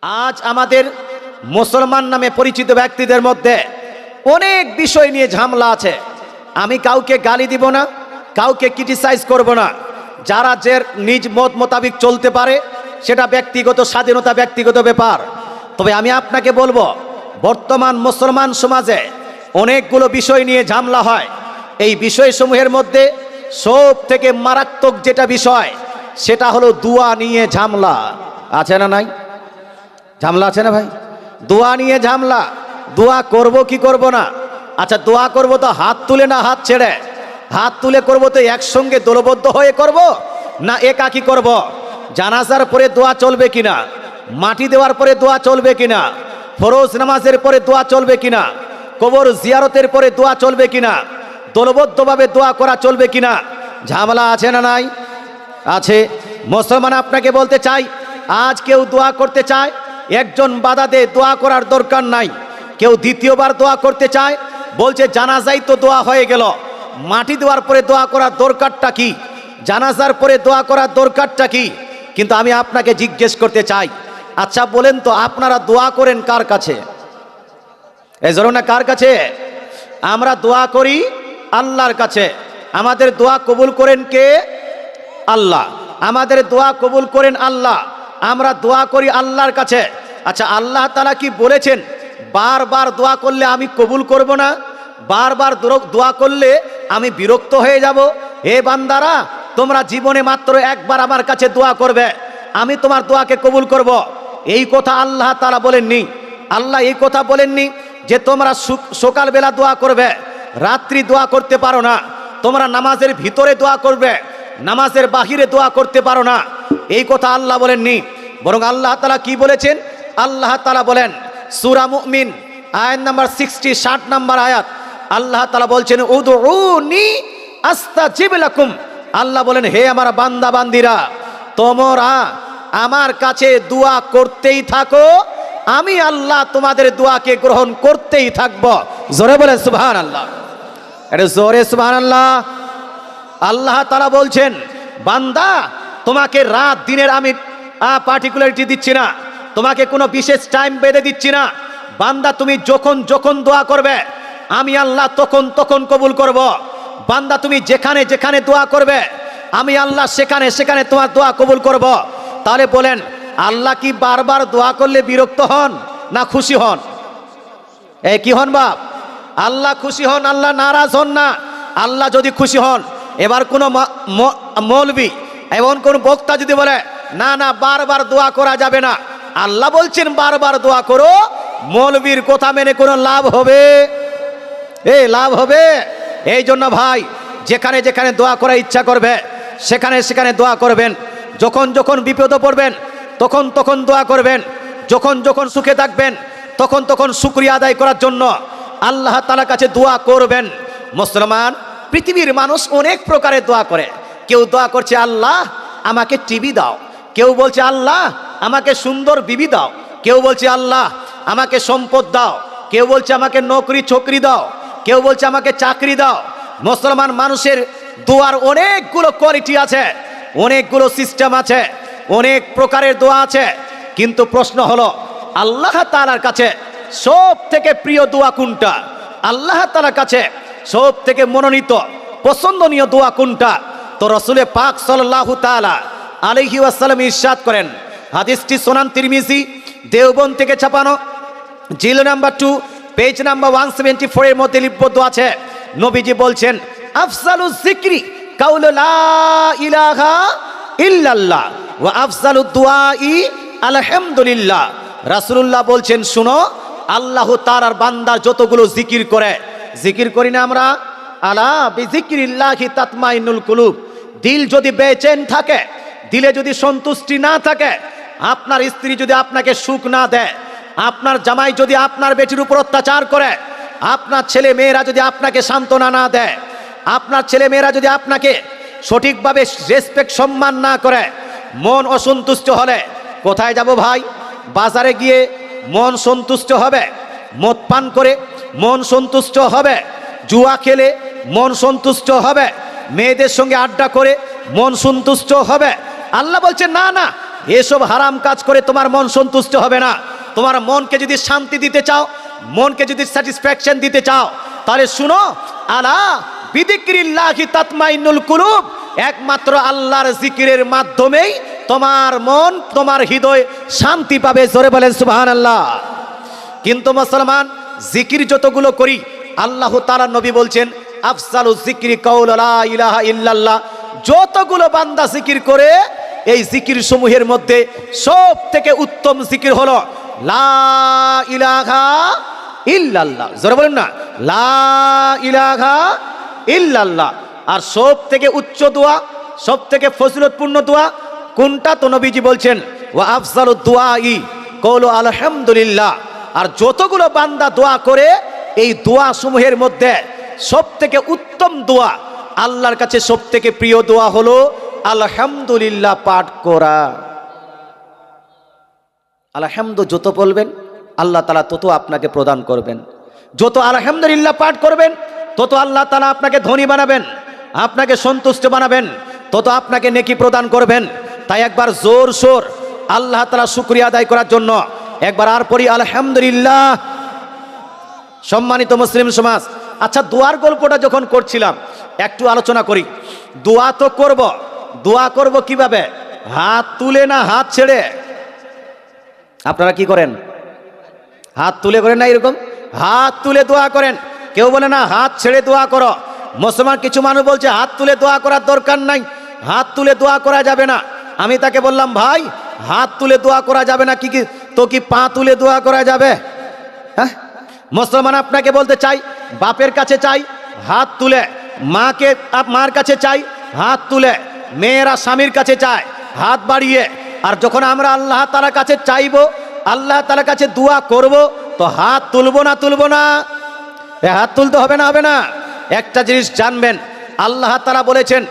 আজ আমাদের মুসলমান নামে পরিচিত ব্যক্তিদের মধ্যে অনেক বিষয় নিয়ে ঝামেলা আছে। আমি কাউকে গালি দিব না, কাউকে ক্রিটিসাইজ করব না। যারা যে নিজ মত মোতাবিক চলতে পারে সেটা ব্যক্তিগত স্বাধীনতা, ব্যক্তিগত ব্যাপার। তবে আমি আপনাকে বলবো, বর্তমান মুসলমান সমাজে অনেকগুলো বিষয় নিয়ে ঝামেলা হয়। এই বিষয়সমূহের মধ্যে সব থেকে মারাত্মক যেটা বিষয় সেটা হলো দোয়া নিয়ে ঝামেলা। আছে না নাই? ঝামেলা আছে না ভাই? দোয়া নিয়ে ঝামেলা। দোয়া করব কি করব না? আচ্ছা, দোয়া করব তো হাত তুলে না হাত ছেড়ে? হাত তুলে করব তো একসঙ্গে দলবদ্ধ হয়ে করব না একাকী করব? জানাজার পরে দোয়া চলবে কিনা? মাটি দেওয়ার পরে দোয়া চলবে কিনা? ফরজ নামাজের পরে দোয়া চলবে কিনা? কবর জিয়ারতের পরে দোয়া চলবে কিনা? দলবদ্ধভাবে দোয়া করা চলবে কিনা? ঝামেলা আছে না নাই? আছে। মুসলমান আপনাকে বলতে চাই, আজ কেউ দোয়া করতে চায়, একজন বাধা দে, দোয়া করার দরকার নাই। কেউ দ্বিতীয়বার দোয়া করতে চায়, বলছে জানাজাই তো দোয়া হয়ে গেল, মাটি দেওয়ার পরে দোয়া করার দরকারটা কি? জানাজার পরে দোয়া করার দরকারটা কি? কিন্তু আমি আপনাকে জিজ্ঞেস করতে চাই, আচ্ছা বলেন তো, আপনারা দোয়া করেন কার কাছে? এই ধরুন না, কার কাছে? আমরা দোয়া করি আল্লাহর কাছে। আমাদের দোয়া কবুল করেন কে? আল্লাহ। আমাদের দোয়া কবুল করেন আল্লাহ। আমরা দোয়া করি আল্লাহর কাছে। আচ্ছা, আল্লাহ তাআলা কি বলেছেন বারবার দোয়া করলে আমি কবুল করব না? বারবার দোয়া করলে আমি বিরক্ত হয়ে যাব? হে বান্দারা, তোমরা জীবনে মাত্র একবার আমার কাছে দোয়া করবে, আমি তোমার দোয়াকে কবুল করব। এই কথা আল্লাহ তাআলা বলেননি। আল্লাহ এই কথা বলেননি যে তোমরা সকালবেলা দোয়া করবে, রাত্রি দোয়া করতে পারো না, তোমরা নামাজের ভিতরে দোয়া করবে, নামাজের বাহিরে দোয়া করতে পারো না। এই কথা আল্লাহ বলেননি। বরং আল্লাহ তাআলা কি বলেছেন? আল্লাহ তাআলা বলেন সূরা মুমিন আয়াত নাম্বার 60, 60 নম্বর আয়াত। আল্লাহ তাআলা বলছেন উদউনি আস্তাজিব লাকুম। আল্লাহ বলেন, হে আমার বান্দা বান্দিরা, তোমরা আমার কাছে দোয়া করতেই থাকো, আমি আল্লাহ তোমাদের দোয়াকে গ্রহণ করতেই থাকব। জোরে বলেন সুবহানাল্লাহ। এটা জোরে সুবহানাল্লাহ। আল্লাহ তাআলা বলছেন, বান্দা, তোমাকে রাত দিনের আমি পার্টিকুলারিটি দিচ্ছি না, তোমাকে কোনো বিশেষ টাইম বেঁধে দিচ্ছি না। বান্দা, তুমি যখন যখন দোয়া করবে আমি আল্লাহ তখন তখন কবুল করব। বান্দা, তুমি যেখানে যেখানে দোয়া করবে আমি আল্লাহ সেখানে সেখানে তোমার দোয়া কবুল করব। তাহলে বলেন, আল্লাহ কি বারবার দোয়া করলে বিরক্ত হন না খুশি হন? এই কি হন বাপ? আল্লাহ খুশি হন, আল্লাহ নারাজ হন না। আল্লাহ যদি খুশি হন, এবার কোনো মৌলবি এমন কোন বক্তা যদি বলে না না বারবার দোয়া করা যাবে না, আল্লাহ বলছেন বারবার দোয়া করো, মৌলবীর কথা মেনে কোনো লাভ হবে? লাভ হবে? এই জন্য ভাই, যেখানে যেখানে দোয়া করার ইচ্ছা করবে সেখানে সেখানে দোয়া করবেন। যখন যখন বিপদে পড়বেন তখন তখন দোয়া করবেন। যখন যখন সুখে থাকবেন তখন তখন শুকরিয়া আদায় করার জন্য আল্লাহ তাআলার কাছে দোয়া করবেন। মুসলমান, পৃথিবীর মানুষ অনেক প্রকারের দোয়া করে। কেউ দোয়া করছে আল্লাহ আমাকে টিভি দাও, কেউ বলছে আল্লাহ আমাকে সুন্দর বিবি দাও, কেউ বলছে আল্লাহ আমাকে সম্পদ দাও, কেউ বলছে আমাকে নকরি চাকরি দাও, কেউ বলছে আমাকে চাকরি দাও। মুসলমান মানুষের দোয়ার অনেকগুলো কোয়ালিটি আছে, অনেকগুলো সিস্টেম আছে, অনেক প্রকারের দোয়া আছে। কিন্তু প্রশ্ন হলো, আল্লাহ তাআলার কাছে সব থেকে প্রিয় দোয়া কোনটা? আল্লাহ তাআলার কাছে সব থেকে মনোনীত পছন্দনীয় দোয়া কোনটা? তো রাসূলে পাক সাল্লাল্লাহু তাআলা আলাইহি ওয়াসাল্লাম ইরশাদ করেন, হাদিসটি সুনান তিরমিজি দেওবন্দ থেকে ছাপানো, জিল নাম্বার 2, পেজ নাম্বার 174 এর মধ্যে লিপিবদ্ধ আছে। নবীজি বলছেন, আফজালুজ যিকরি কাউলু লা ইলাহা ইল্লাল্লাহ ওয়া আফজালুদ দুআই আলহামদুলিল্লাহ। রাসূলুল্লাহ বলছেন, শুনো, আল্লাহ তাআলার বান্দা যতগুলো জিকির করে, জিকির করি না আমরা? আলা বিযিকরিল্লাহি তাতমাইন্নুল কুলুব। দিল যদি বেচেন থাকে, দিলে যদি সন্তুষ্টি না থাকে, আপনার স্ত্রী যদি আপনাকে সুখ না দেয়, আপনার জামাই যদি আপনার বেটির উপর অত্যাচার করে, আপনার ছেলে মেয়েরা যদি আপনাকে সান্ত্বনা না দেয়, আপনার ছেলে মেয়েরা যদি আপনাকে সঠিকভাবে রেসপেক্ট সম্মান না করে, মন অসন্তুষ্ট হলে কোথায় যাব ভাই? বাজারে গিয়ে মন সন্তুষ্ট হবে, মদ পান করে মন সন্তুষ্ট হবে, জুয়া খেলে মন সন্তুষ্ট হবে, মেয়েদের সঙ্গে আড্ডা করে মন সন্তুষ্ট হবে? আল্লাহ বলছেন না না, এসব হারাম কাজ করে তোমার মন সন্তুষ্ট হবে না। তোমার মনকে যদি শান্তি দিতে চাও, মনকে যদি স্যাটিসফ্যাকশন দিতে চাও, তাহলে শুনো, আলা বিযিকরিল্লাহি তাতমাইন্নুল কুলুব, একমাত্র আল্লাহর জিকিরের মাধ্যমেই তোমার মন, তোমার হৃদয় শান্তি পাবে। জোরে বলেন সুবহানাল্লাহ। কিন্তু মুসলমান, জিকির যতগুলো করি, আল্লাহ তাআলা নবী বলছেন আফজালুজ জিকরি কাউলু লা ইলাহা ইল্লাল্লাহ। যতগুলো বান্দা জিকির করে, এই জিকির সমূহের মধ্যে সব থেকে উত্তম জিকির হলো লা ইলাহা ইল্লাল্লাহ। জোরে বলেন না, লা ইলাহা ইল্লাল্লাহ। আর সব থেকে উচ্চ দোয়া, সব থেকে ফজিলতপূর্ণ দোয়া কোনটা? তো নবীজি বলছেন ওয়া আফজালুদ দুআই কাউলু আলহামদুলিল্লাহ। আর যতগুলো বান্দা দোয়া করে, এই দোয়া সমূহের মধ্যে সব থেকে উত্তম দোয়া, আল্লাহর কাছে সব থেকে প্রিয় দোয়া হলো আলহামদুলিল্লাহ পাঠ করা। আলহামদু যত বলবেন, আল্লাহ তাআলা তত আপনাকে প্রদান করবেন। যত আলহামদুলিল্লাহ পাঠ করবেন, তত আল্লাহ তাআলা আপনাকে ধনী বানাবেন, আপনাকে সন্তুষ্ট বানাবেন, তত আপনাকে নেকি প্রদান করবেন। তাই একবার জোর সোর আল্লাহ তাআলা শুকরিয়া আদায় করার জন্য একবার আর পড়ি আলহামদুলিল্লাহ। সম্মানিত মুসলিম সমাজ, আচ্ছা, দোয়ার গল্পটা যখন করছিলাম, একটু আলোচনা করি। দোয়া তো করব, দোয়া করব কিভাবে? হাত তুলে না হাত ছেড়ে? আপনারা কি করেন? হাত তুলে করেন না? এরকম হাত তুলে দোয়া করেন। কেউ বলে না হাত ছেড়ে দোয়া করো। মুসলমান কিছু মানুষ বলছে হাত তুলে দোয়া করার দরকার নাই, হাত তুলে দোয়া করা যাবে না। আমি তাকে বললাম, ভাই, হাত তুলে দোয়া করা যাবে না, কি তো কি পা তুলে দোয়া করা যাবে? হ্যাঁ, মুসলমান আপনাকে বলতে চাই, বাপের কাছে চাই হাত তুলে, মার কাছে চাই হাত তুলে, মেয়েরা স্বামীর কাছে চায় হাত বাড়িয়ে। আর যখন আমরা আল্লাহ তাআলার কাছে চাইবো, আল্লাহ তাআলার কাছে দোয়া করব, তো হাত তুলবো না? তুলবো না? হাত তুলতে হবে না? হবে না? একটা জিনিস জানবেন, আল্লাহ তাআলা বলেছেন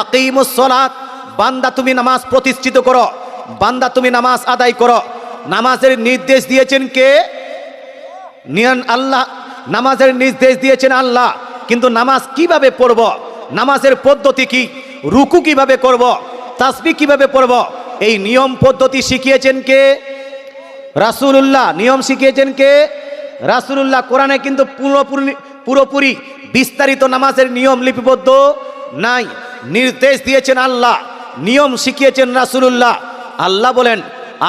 আকিমুস সালাত, বান্দা তুমি নামাজ প্রতিষ্ঠিত করো, বান্দা তুমি নামাজ আদায় করো। নামাজের নির্দেশ দিয়েছেন কে? আল্লাহ। নামাজের নির্দেশ দিয়েছেন আল্লাহ, কিন্তু নামাজ কিভাবে পড়ব, নামাজের পদ্ধতি কি, রুকু কিভাবে করব, তাসবিহ কিভাবে পড়ব, এই নিয়ম পদ্ধতি শিখিয়েছেন কে? রাসূলুল্লাহ। নিয়ম শিখিয়েছেন কে? রাসূলুল্লাহ। কোরআনে কিন্তু পুরোপুরি বিস্তারিত নামাজের নিয়ম লিপিবদ্ধ নাই। নির্দেশ দিয়েছেন আল্লাহ, নিয়ম শিখিয়েছেন রাসূলুল্লাহ। আল্লাহ বলেন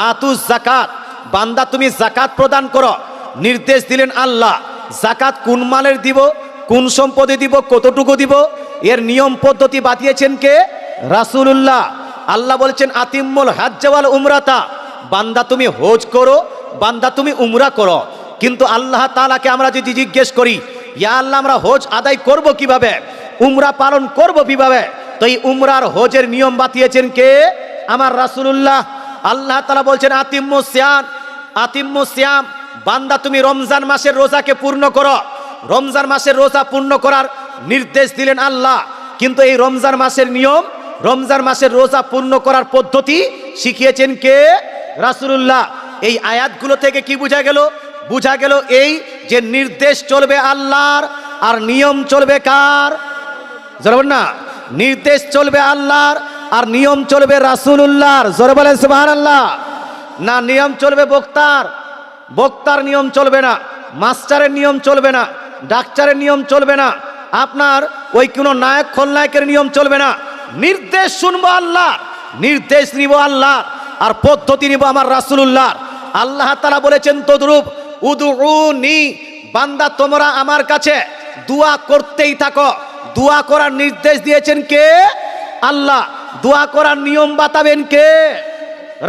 আতুজ যাকাত, বান্দা তুমি যাকাত প্রদান করো, নির্দেশ দিলেন আল্লাহ। যাকাত কোন মালের দিব, কোন সম্পদে দিব, কতটুকু দিব, এর নিয়ম পদ্ধতি বাতিয়েছেন কে? রাসূলুল্লাহ। আল্লাহ বলছেন আতিম্মুল হজ্জ ওয়াল উমরাতা, বান্দা তুমি হজ করো, বান্দা তুমি উমরা করো। কিন্তু আল্লাহ তাআলাকে আমরা যদি জিজ্ঞেস করি, ইয়া আল্লাহ, আমরা হজ আদায় করব কিভাবে, উমরা পালন করব কিভাবে, তো এই উমরার হজের নিয়ম বাতিয়েছেন কে? আমার রাসূলুল্লাহ। আল্লাহ তাআলা বলছেন আতিম্মুস সিয়াম, বান্দা তুমি রমজান মাসের রোজাকে পূর্ণ করো। রমজান মাসের রোজা পূর্ণ করার নির্দেশ দিলেন আল্লাহ, কিন্তু এই রমজান মাসের নিয়ম, রমজান মাসের রোজা পূর্ণ করার পদ্ধতি শিখিয়েছেন কে? রাসূলুল্লাহ। এই আয়াতগুলো থেকে কি বোঝা গেল? বোঝা গেল এই যে নির্দেশ চলবে আল্লাহর, আর নিয়ম চলবে কার? জানেন না, নির্দেশ চলবে আল্লাহর আর নিয়ম চলবে রাসূলুল্লাহর। জোরে বলেন সুবহানাল্লাহ। না, নিয়ম চলবে বক্তার নিয়ম চলবে না, মাস্টারের নিয়ম চলবে না, ডাক্তারের নিয়ম চলবে না, আপনার ওই কোনো নায়ক খলনায়কের নিয়ম চলবে না। নির্দেশ শুনবো আল্লাহ, নির্দেশ নিব আল্লাহ, আর পদ্ধতি নিব আমার রাসূলুল্লাহ। আল্লাহ তাআলা বলেছেন তদরূপ উদউনি, বান্দা তোমরা আমার কাছে দোয়া করতেই থাকো। দোয়া করার নির্দেশ দিয়েছেন কে? আল্লাহ। দোয়া করার নিয়ম বাতাবেন কে?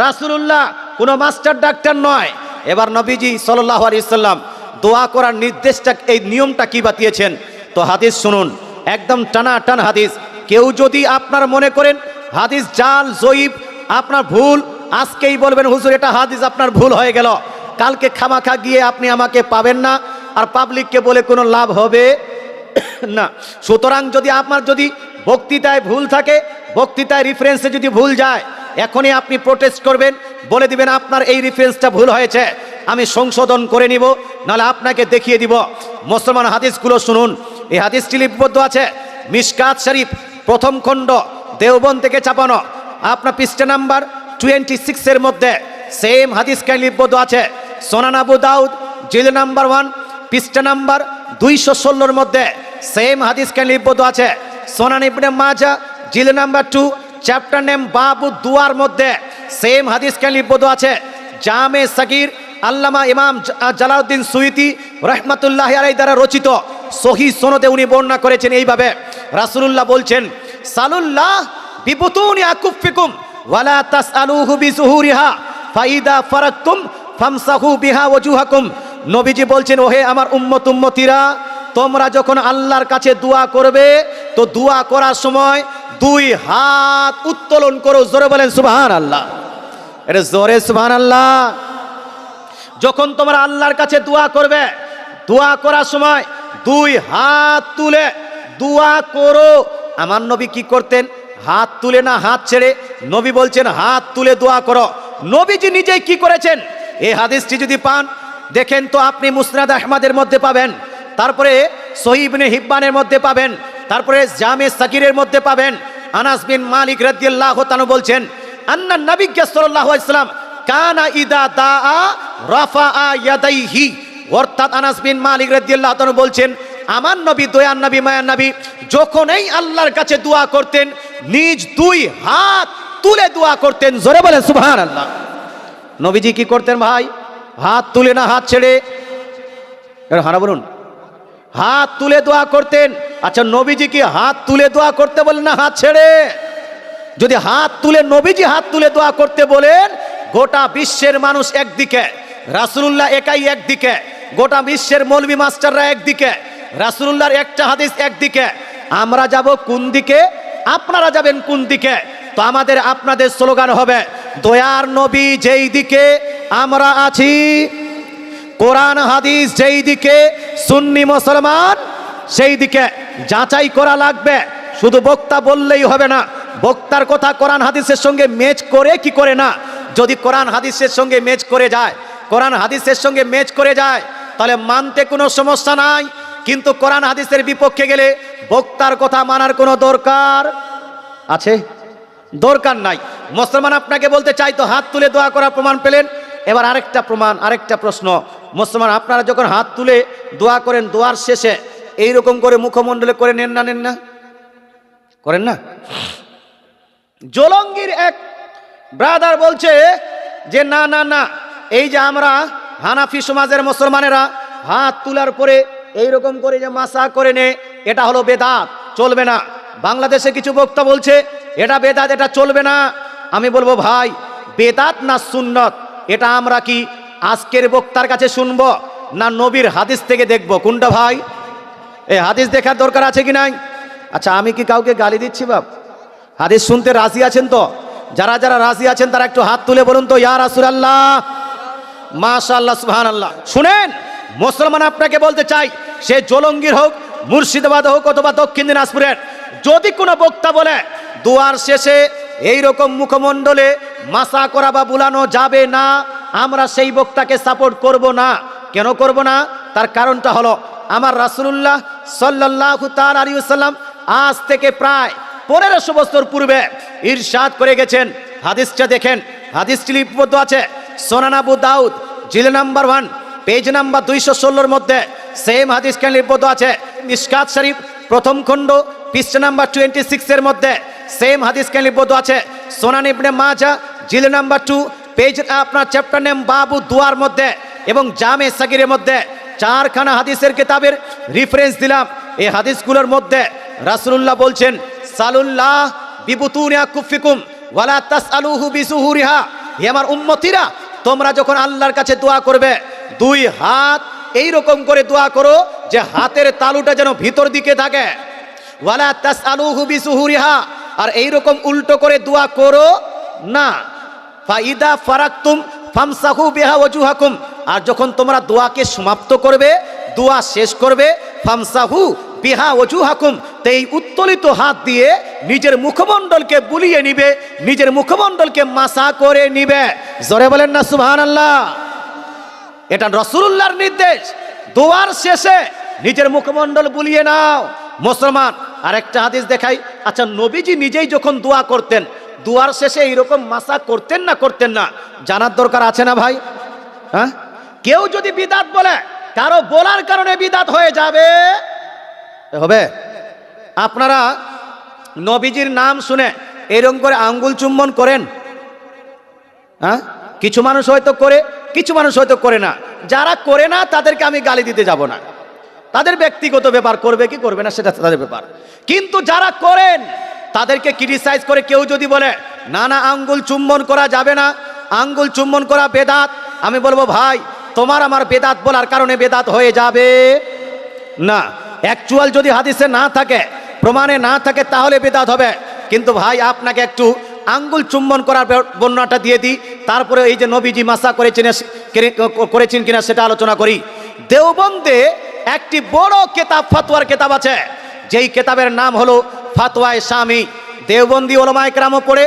রাসূলুল্লাহ, কোনো মাস্টার ডাক্তার নয়। এবার নবীজি সাল্লাল্লাহু আলাইহি সাল্লাম দোয়া করার নির্দেশটা, এই নিয়মটা কি বাতিয়েছেন? তো হাদিস শুনুন, একদম টানা হাদিস। কেউ যদি আপনার মনে করেন হাদিস জাল, জয়ীফ, আপনার ভুল, আজকেই বলবেন হুজুর এটা হাদিস আপনার ভুল হয়ে গেল। কালকে খামাখা গিয়ে আপনি আমাকে পাবেন না, আর পাবলিককে বলে কোনো লাভ হবে না। সুতরাং যদি বক্তৃতায় ভুল থাকে, বক্তৃতায় রেফারেন্সে যদি ভুল যায়, এখনই আপনি প্রোটেস্ট করবেন, বলে দিবেন আপনার এই রেফারেন্সটা ভুল হয়েছে, আমি সংশোধন করে নিব, নাহলে আপনাকে দেখিয়ে দিব। মুসলমান, হাদিসগুলো শুনুন। এই হাদিসটি লিপিবদ্ধ আছে মিশকাত শরীফ, প্রথম খণ্ড, দেওবন্দ থেকে ছাপানো, আপনার পৃষ্ঠা নাম্বার 26 মধ্যে সেম হাদিস লিপিবদ্ধ আছে। সুনান আবু দাউদ জিলদ নাম্বার 1 পৃষ্ঠা নাম্বার 216 মধ্যে সেম হাদিস লিপিবদ্ধ আছে। সুনান ইবনে মাজাহ জিলদ নাম্বার 2 চ্যাপ্টার নেম বাবু দুয়ার মধ্যে সেম হাদিস লিপিবদ্ধ আছে। জামে সাগীর আল্লামা ইমাম জালালউদ্দিন সুয়ুতি রাহমাতুল্লাহি আলাইহি দ্বারা রচিত সহিহ সনদে উনি বর্ণনা করেছেন এইভাবে, রাসূলুল্লাহ বলছেন, সালুল্লাহ বিবুতুনি আকুফিকুম ওয়ালা তাসআলুহু বিজুহুরিহা ফাইদা ফারাকতুম ফামসাহু বিহা ওয়াজুহাকুম। নবীজি বলছেন, ওহে আমার উম্মতিরা, তোমরা যখন আল্লাহর কাছে দোয়া করবে তো দোয়া করার সময় দুই হাত উত্তোলন করো। জোরে বলেন সুবহানাল্লাহ, এটা জোরে সুবহানাল্লাহ। যখন তোমরা আল্লাহর কাছে দোয়া করবে, দোয়া করার সময় দুই হাত তুলে দোয়া করো। আমার নবী কি করতেন? হাত তুলে না হাত ছেড়ে। নবী বলছেন হাত তুলে দোয়া করো। নবীজি নিজেই কি করেছেন? এই হাদিসটি যদি পান দেখেন তো আপনি মুসনাদ আহমদের মধ্যে পাবেন, তারপরে সহিহ ইবনে হিব্বানের মধ্যে পাবেন, তারপরে জামে সাগীরের মধ্যে পাবেন। আনাস বিন মালিক রাদিয়াল্লাহু তাআলা বলছেন, আন্না নবী সাল্লাল্লাহু আলাইহি ওয়াসাল্লাম কানা ইদা দাআ রাফাআ ইয়াদাইহি। অর্থাৎ আনাস বিন মালিক রাদিয়াল্লাহু তাআলা বলছেন, আমার নবী, দয়ার নবী, মায়ার নবী যখনই আল্লাহর কাছে দোয়া করতেন নিজ দুই হাত তুলে দোয়া করতেন। জোরে বলেন সুবহানাল্লাহ। নবীজি কি করতেন ভাই? হাত তুলে না হাত ছেড়ে? হারা বলুন, হাত তুলে দোয়া করতেন। আচ্ছা, নবীজি কি হাত তুলে দোয়া করতে বলেন না হাত ছেড়ে? যদি হাত তুলে নবীজি হাত তুলে দোয়া করতে বলেন, গোটা বিশ্বের মানুষ একদিকে, রাসূলুল্লাহ একাই একদিকে, গোটা বিশ্বের মৌলভী মাস্টাররা একদিকে, রাসূলুল্লাহর একটা হাদিস একদিকে, আমরা যাব কোন দিকে? আপনারা যাবেন কোন দিকে? তো আমাদের আপনাদের স্লোগান হবে, দয়ার নবী যেই দিকে আমরা আছি, কোরআন হাদিস যেই দিকে, সুন্নি মুসলমান সেই দিকে। যাচাই করা লাগবে, শুধু বক্তা বললেই হবে না, বক্তার কথা কোরআন হাদিসের সঙ্গে ম্যাচ করে কি করে না। যদি কোরআন হাদিসের সঙ্গে ম্যাচ করে যায়, কোরআন হাদিসের সঙ্গে ম্যাচ করে যায় তাহলে মানতে কোনো সমস্যা নাই, কিন্তু কোরআন হাদিসের বিপক্ষে গেলে বক্তার কথা মানার কোনো দরকার আছে? দরকার নাই। মুসলমান আপনাকে বলতে চাই, তো হাত তুলে দোয়া করার প্রমাণ পেলেন। এবার আরেকটা প্রমাণ, আরেকটা প্রশ্ন। মুসলমান আপনারা যখন হাত তুলে দোয়া করেন, দোয়ার শেষে এইরকম করে মুখমণ্ডলে করে নেন না? নেন না? করেন না? জলঙ্গির এক ব্রাদার বলছে যে না না না, এই যে আমরা হানাফি সমাজের মুসলমানেরা হাত তোলার পরে এইরকম করে যে মাসা করে নে, এটা হলো বেদাত, চলবে না। বাংলাদেশে কিছু বক্তা বলছে এটা বেদাত, এটা চলবে না। আমি বলবো ভাই, বেদাত না সুন্নত, এটা আমরা কি আজকের বক্তার কাছে শুনবো না নবীর হাদিস থেকে দেখবো? কোনটা ভাই? এই হাদিস দেখার দরকার আছে কি নাই? আচ্ছা, আমি কি কাউকে গালি দিচ্ছি বাপ? হাদিস শুনতে রাজি আছেন তো? যারা যারা রাজি আছেন তারা একটু হাত তুলে বলুন তো, ইয়া রাসূলুল্লাহ, মাশাআল্লাহ, সুবহানাল্লাহ। শুনেন, মুসলমান আপনাকে বলতে চাই, সে জলঙ্গির হোক, মুর্শিদাবাদ হোক অথবা দক্ষিণ দিনাজপুরের, যদি কোনো বক্তা বলে দুয়ার শেষে এইরকম মুখমণ্ডলে মাসা করা বা বুলানো যাবে না, আমরা সেই বক্তাকে সাপোর্ট করব না। কেন করব না? তার কারণটা হলো, আমার রাসূলুল্লাহ সাল্লাল্লাহু তাআলা আলাইহি ওয়াসাল্লাম আজ থেকে প্রায় 1500 বছর পূর্বে ইরশাদ করে গেছেন। হাদিসটা দেখেন, হাদিসটি লিপিবদ্ধ আছে সুনান আবু দাউদ জিলদ নাম্বার 1 পেজ নাম্বার 216 মধ্যে সেম হাদিস লিপিবদ্ধ আছে। মিশকাত শরীফ প্রথম খণ্ড পৃষ্ঠা নাম্বার 26 মধ্যে সেম হাদিস লিপিবদ্ধ আছে। সুনান ইবনে মাজাহ জিলদ নাম্বার 2 পেজ আপনার চ্যাপ্টার নেম বাবু দুয়ার মধ্যে এবং জামে সাগীরের মধ্যে 4খানা হাদিসের কিতাবের রেফারেন্স দিলাম। এই হাদিসগুলোর মধ্যে রাসূলুল্লাহ বলছেন, সালুল্লাহ বিবুতুনি আকুফিকুম ওয়ালা তাসআলুহু বিজুহুরিহা। হে আমার উম্মতিরা, তোমরা যখন আল্লাহর কাছে দোয়া করবে দুই হাত এইরকম করে দোয়া করো যে হাতের তালুটা যেন ভিতর দিকে থাকে। ওয়ালা তাসআলুহু বিজুহুরিহা, আর এইরকম উল্টো করে দোয়া করো না। ফাইদা ফারাকতুম ফামসাহু বিহা ওয়াজুহাকুম, আর যখন তোমরা দোয়াকে সমাপ্ত করবে, দোয়া শেষ করবে, ফামসাহু বিহা ওয়াজুহাকুম, তো এই উত্তোলিত হাত দিয়ে নিজের মুখমণ্ডলকে বুলিয়ে নিবে, নিজের মুখমণ্ডলকে মাসা করে নিবে। জোরে বলেন না সুবহানাল্লাহ। এটা রাসূলুল্লাহর নির্দেশ, দোয়ার শেষে নিজের মুখমণ্ডল বুলিয়ে নাও। মুসলমান আরেকটা হাদিস দেখাই। আচ্ছা, নবীজি নিজেই যখন দোয়া করতেন দুয়ার শেষে এইরকম মাসা করতেন না জানার দরকার আছে না ভাই? হ্যাঁ, কেউ যদি বিদাত বলে কারো বলার কারণে বিদাত হয়ে যাবে হবে? আপনারা নবীজির নাম শুনে এরকম করে আঙ্গুল চুম্বন করেন? হ্যাঁ, কিছু মানুষ হয়তো করে, কিছু মানুষ হয়তো করে না। যারা করে না তাদেরকে আমি গালি দিতে যাব না, তাদের ব্যক্তিগত ব্যাপার, করবে কি করবে না সেটা তাদের ব্যাপার। কিন্তু যারা করেন তাদেরকে ক্রিটিসাইজ করে কেউ যদি বলে না না আঙ্গুল চুম্বন করা যাবে না, আঙ্গুল চুম্বন করা বেদাত, আমি বলবো ভাই তোমার আমার বেদাত বলার কারণে বেদাত হয়ে যাবে না। অ্যাকচুয়াল যদি হাদিসে না থাকে, প্রমাণে না থাকে, তাহলে বেদাত হবে। কিন্তু ভাই আপনাকে একটু আঙ্গুল চুম্বন করার বর্ণনাটা দিয়ে দিই, তারপরে এই যে নবীজি মাসা করেছেন কিনা সেটা আলোচনা করি। দেওবন্দে একটি বড় কেতাব, ফাতোয়ার কেতাব আছে, যেই কেতাবের নাম হলো ফাতোয়ায়ে শামী। দেওবন্দি ওলামায়ে কেরামও পড়ে,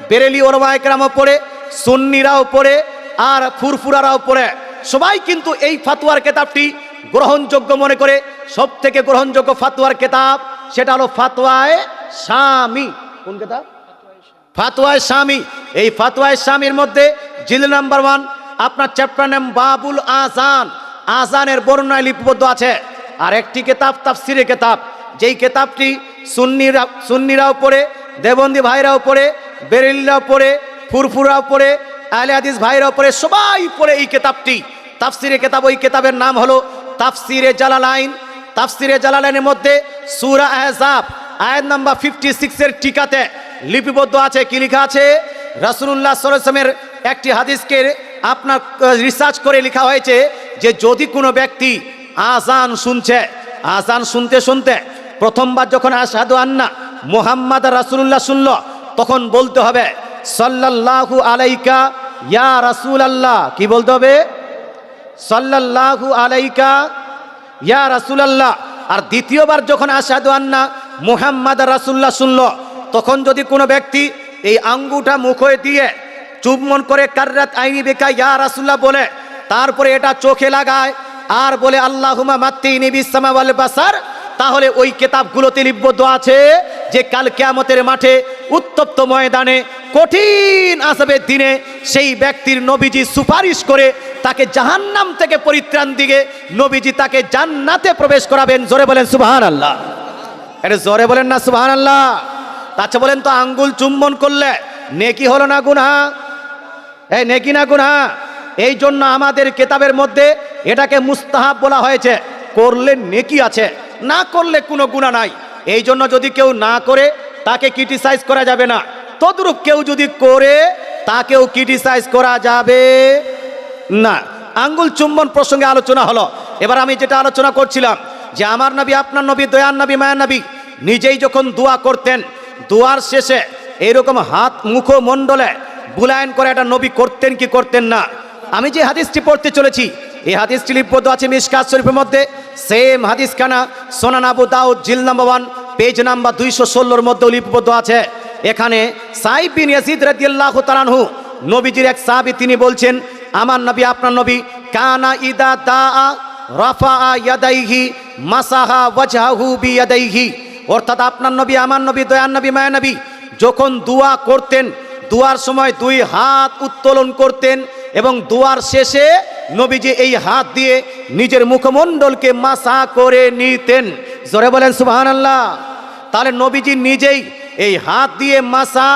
বেরেলি ওলামায়ে কেরামও পড়ে, সুন্নিরাও পড়ে, আর ফুরফুরারাও পড়ে। সবাই কিন্তু এই ফাতোয়ার কেতাবটি গ্রহণযোগ্য মনে করে। সব থেকে গ্রহণযোগ্য ফাতোয়ার কেতাব সেটা হলো ফাতোয়ায়ে শামী। কোন কেতাব? ফাতোয়ায়ে শামী। এই ফাতোয়ায়ে শামীর মধ্যে জিল নাম্বার 1 আপনার চ্যাপ্টার নাম বাবুল আযান, আযানের বর্ণনায় লিপিবদ্ধ আছে। আর একটি কেতাব তাফসিরের কেতাব, যেই কেতাবটি সুন্নিরাও পড়ে, দেওবন্দি ভাইরাও পড়ে, বেরেলিরাও পড়ে, ফুরফুরাও পড়ে, আহলে হাদিস ভাইরাও পড়ে, সবাই পড়ে এই কেতাবটি তাফসিরের কেতাব। ওই কেতাবের নাম হলো তাফসিরে জালালাইন। তাফসিরে জালালাইনের মধ্যে সূরা আহজাব আয়াত নাম্বার 56 এর টিকাতে লিপিবদ্ধ আছে। কি লেখা আছে? রাসূলুল্লাহ সাল্লাল্লাহু আলাইহি ওয়াসাল্লামের একটি হাদিসকে আপনার রিসার্চ করে লেখা হয়েছে যে যদি কোনো ব্যক্তি আযান শুনছে, আযান শুনতে শুনতে প্রথমবার যখন আশহাদু আন্না মুহাম্মাদ রাসূলুল্লাহ শুনল, তখন বলতে হবে সাল্লাল্লাহু আলাইকা ইয়া রাসূলুল্লাহ। কি বলতে হবে? সাল্লাল্লাহু আলাইকা ইয়া রাসূলুল্লাহ। আর দ্বিতীয়বার যখন আশহাদু আন্না মুহাম্মাদ রাসূলুল্লাহ শুনল, তখন যদি কোনো ব্যক্তি এই আঙ্গুটা মুখে দিয়ে চুম্বন করে কাররাত আইনি বেকা ইয়া রাসূলুল্লাহ বলে, তারপরে এটা চোখে লাগায় আর বলে আল্লাহুম্মা মাত্তিনি বিসসামা ওয়াল বাসার, তাহলে ওই কেতাবগুলোতে লিপিবদ্ধ আছে যে কাল কিয়ামতের মাঠে উত্তপ্ত ময়দানে কঠিন আযাবের দিনে সেই ব্যক্তির নবীজি সুপারিশ করে তাকে জাহান্নাম থেকে পরিত্রাণ দিয়ে নবীজি তাকে জান্নাতে প্রবেশ করাবেন। জোরে বলেন সুবহানাল্লাহ। এটা জোরে বলেন না সুবহানাল্লাহ। আচ্ছা বলেন তো, আঙ্গুল চুম্বন করলে নেকি হলো না গুনাহ? এই নেকি না গুনাহ? এই জন্য আমাদের কেতাবের মধ্যে এটাকে মুস্তাহাব বলা হয়েছে। করলে নেকি আছে, না করলে কোনো গুনাহ নাই। এই জন্য যদি কেউ না করে তাকে ক্রিটিসাইজ করা যাবে না, তদ্রূপ কেউ যদি করে তাকেও ক্রিটিসাইজ করা যাবে না। আঙ্গুল চুম্বন প্রসঙ্গে আলোচনা হলো। এবার আমি যেটা আলোচনা করছিলাম যে আমার নবী, আপনার নবী, দয়ার নবী, মায়ার নবী নিজেই যখন দোয়া করতেন, দোয়ার শেষে এইরকম হাত মুখমণ্ডলে বুলায়ন করে এটা নবী করতেন কি করতেন না? আমি যে হাদিসটি পড়তে চলেছি, এই হাদিসটি লিপিবদ্ধ আছে মিশকাত শরীফের মধ্যে। সেম হাদিসখানা সুনান আবু দাউদ জিল নাম্বার 1 পেজ নাম্বার 216 মধ্যে লিপিবদ্ধ আছে। এখানে সাইব বিন ইয়াজিদ রাদিয়াল্লাহু তাআলা আনহু, নবীজির এক সাহাবী, তিনি বলছেন আমার নবী, আপনার নবী কানা ইদা দাআ রাফা ইয়াদাইহি মাসাহা ওয়াজহাহু বিয়াদাইহি। অর্থাৎ আপনার নবী, আমার নবী, দয়ার নবী, মায়ার নবী যখন দোয়া করতেন, দোয়ার সময় দুই হাত উত্তোলন করতেন এবং দোয়ার শেষে নবীজি এই হাত দিয়ে নিজের মুখমণ্ডলকে মাসা করে নিতেন। জোরে বলেন সুবহানাল্লাহ। তাহলে নবীজি নিজেই এই হাত দিয়ে মাসা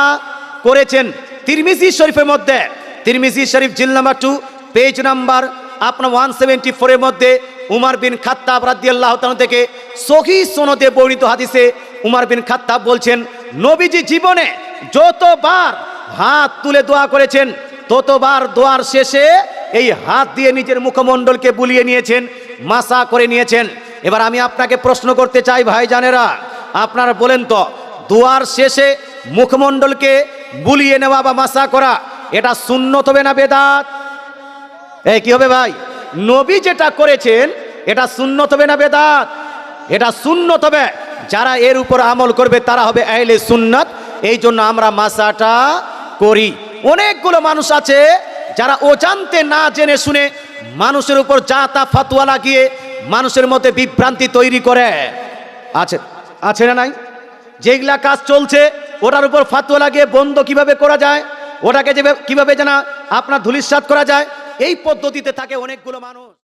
করেছেন। তিরমিজি শরীফের মধ্যে, তিরমিজি শরীফ জিল নাম্বার 2 পেজ নাম্বার আপনার 174 এর মধ্যে উমর বিন খাত্তাব রাদিয়াল্লাহু তাআলা থেকে সহিহ সনদে বর্ণিত হাদিসে উমর বিন খাত্তাব বলছেন নবীজি জীবনে যতবার হাত তুলে দোয়া করেছেন, ততবার দোয়ার শেষে এই হাত দিয়ে নিজের মুখমণ্ডলকে বুলিয়ে নিয়েছেন, মাসা করে নিয়েছেন। এবার আমি আপনাকে প্রশ্ন করতে চাই ভাইজানেরা, আপনারা বলেন তো, দোয়ার শেষে মুখমণ্ডলকে বুলিয়ে নেওয়া বা মাসা করা এটা সুন্নত হবে না বেদাত? এই কি হবে ভাই? নবী যেটা করেছেন এটা সুন্নত হবে না বেদাত? এটা সুন্নত হবে। যারা এর উপর আমল করবে তারা হবে আহলে সুন্নাত। এই জন্য আমরা মাসাটা করি। অনেকগুলো মানুষ আছে যারা অজান্তে না জেনে শুনে মানুষের উপর যা তা ফতোয়া লাগিয়ে মানুষের মধ্যে বিভ্রান্তি তৈরি করে। আছে আছে না নাই? যেগুলা কাজ চলছে ওটার উপর ফাতোয়া লাগিয়ে বন্ধ কিভাবে করা যায়, ওটাকে কিভাবে যেন আপনার ধূলিসাৎ করা যায়, এই পদ্ধতিতে থাকে অনেকগুলো মানুষ।